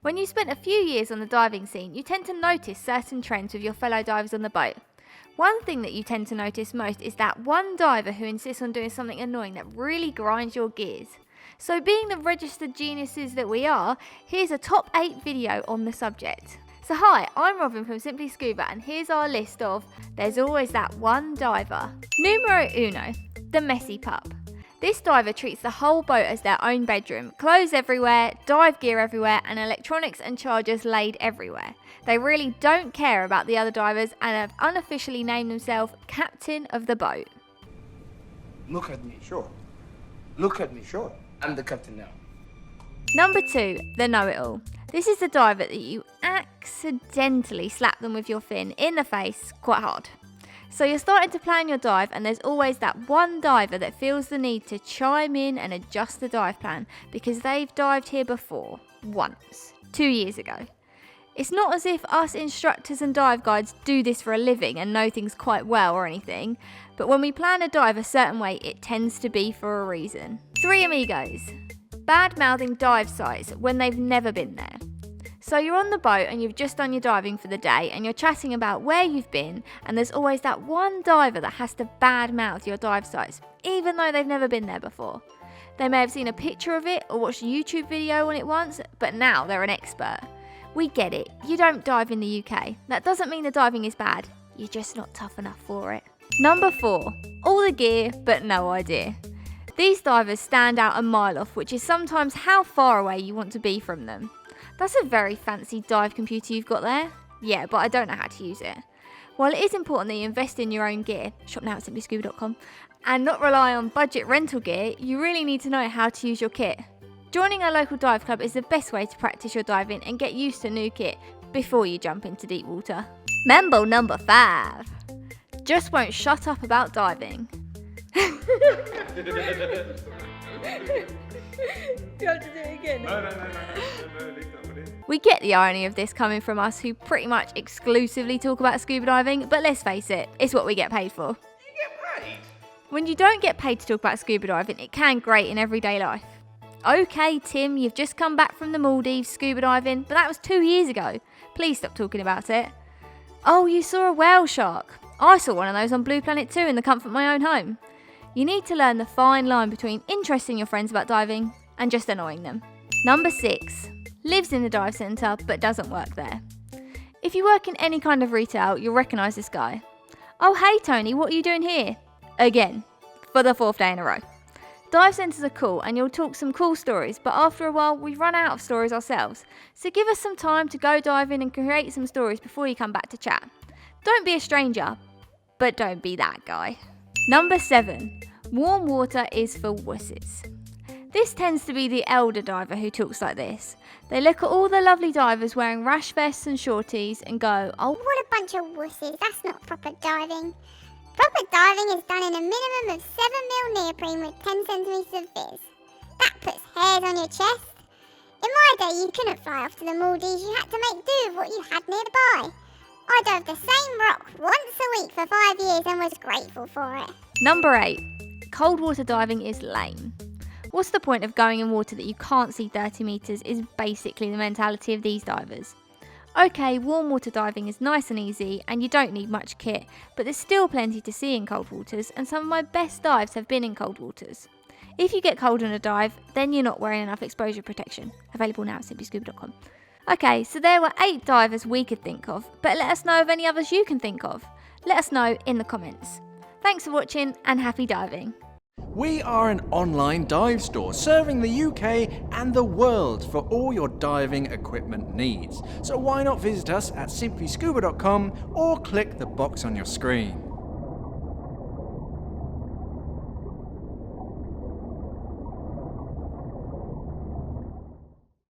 When you spent a few years on the diving scene, you tend to notice certain trends with your fellow divers on the boat. One thing that you tend to notice most is that one diver who insists on doing something annoying that really grinds your gears. So being the registered geniuses that we are, here's a top 8 video on the subject. So hi, I'm Robyn from Simply Scuba, and here's our list of there's always that one diver. Numero uno, the messy pup. This diver treats the whole boat as their own bedroom, clothes everywhere, dive gear everywhere, and electronics and chargers laid everywhere. They really don't care about the other divers and have unofficially named themselves captain of the boat. Look at me, sure. Look at me, sure. I'm the captain now. Number 2, the know-it-all. This is the diver that you accidentally slap them with your fin in the face quite hard. So you're starting to plan your dive, and there's always that one diver that feels the need to chime in and adjust the dive plan because they've dived here before, once, 2 years ago. It's not as if us instructors and dive guides do this for a living and know things quite well or anything, but when we plan a dive a certain way, it tends to be for a reason. 3 amigos. Bad-mouthing dive sites when they've never been there. So you're on the boat and you've just done your diving for the day and you're chatting about where you've been, and there's always that one diver that has to bad-mouth your dive sites, even though they've never been there before. They may have seen a picture of it or watched a YouTube video on it once, but now they're an expert. We get it, you don't dive in the UK. That doesn't mean the diving is bad, you're just not tough enough for it. Number 4, all the gear but no idea. These divers stand out a mile off, which is sometimes how far away you want to be from them. That's a very fancy dive computer you've got there. Yeah, but I don't know how to use it. While it is important that you invest in your own gear, shop now at simplyscuba.com, and not rely on budget rental gear, you really need to know how to use your kit. Joining a local dive club is the best way to practice your diving and get used to new kit before you jump into deep water. Mambo number 5. Just won't shut up about diving. You have to do it again. No, leave that one in. We get the irony of this coming from us who pretty much exclusively talk about scuba diving, but let's face it, it's what we get paid for. You get paid? When you don't get paid to talk about scuba diving, it can grate in everyday life. Okay, Tim, you've just come back from the Maldives scuba diving, but that was 2 years ago. Please stop talking about it. Oh, you saw a whale shark. I saw one of those on Blue Planet 2 in the comfort of my own home. You need to learn the fine line between interesting your friends about diving and just annoying them. Number 6, lives in the dive centre but doesn't work there. If you work in any kind of retail, you'll recognise this guy. Oh hey Tony, what are you doing here? Again, for the 4th day in a row. Dive centres are cool and you'll talk some cool stories, but after a while we run out of stories ourselves. So give us some time to go diving and create some stories before you come back to chat. Don't be a stranger, but don't be that guy. Number 7, warm water is for wusses. This tends to be the elder diver who talks like this. They look at all the lovely divers wearing rash vests and shorties and go, oh, what a bunch of wusses, that's not proper diving. Proper diving is done in a minimum of 7mm neoprene with 10 centimetres of fizz. That puts hairs on your chest. In my day, you couldn't fly off to the Maldives, you had to make do with what you had nearby. I dove the same rock once a week for 5 years and was grateful for it. Number 8, cold water diving is lame. What's the point of going in water that you can't see 30 metres is basically the mentality of these divers. Okay, warm water diving is nice and easy and you don't need much kit, but there's still plenty to see in cold waters, and some of my best dives have been in cold waters. If you get cold on a dive, then you're not wearing enough exposure protection. Available now at simplyscuba.com. Okay, so there were 8 divers we could think of, but let us know of any others you can think of. Let us know in the comments. Thanks for watching and happy diving. We are an online dive store serving the UK and the world for all your diving equipment needs. So why not visit us at simplyscuba.com or click the box on your screen.